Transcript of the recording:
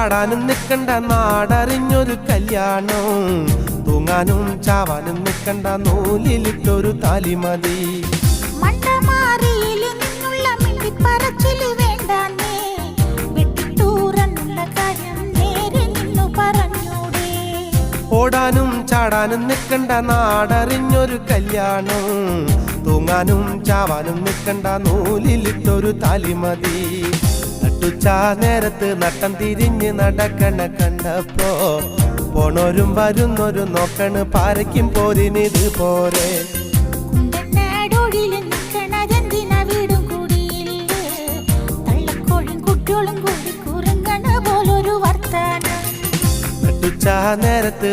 ചാടാനും നിൽക്കണ്ട നാടറിഞ്ഞൊരു കല്യാണം, തൂങ്ങാനും ചാവാനും നിൽക്കണ്ട നൂലിലിട്ടൊരു താലിമതി. ഓടാനും ചാടാനും നിൽക്കണ്ട നാടറിഞ്ഞൊരു കല്യാണം, തൂങ്ങാനും ചാവാനും നിൽക്കണ്ട നൂലിലിട്ടൊരു താലിമതി. നട്ടുച്ചാ നേരത്ത് നട്ടം തിരിഞ്ഞ് നടക്കണ കണ്ടപ്പോ പോണോരും വരുന്നോരും നോക്കണ് പാരയ്ക്കും പോരിനിത് പോരെ. നട്ടുച്ചാ നേരത്ത്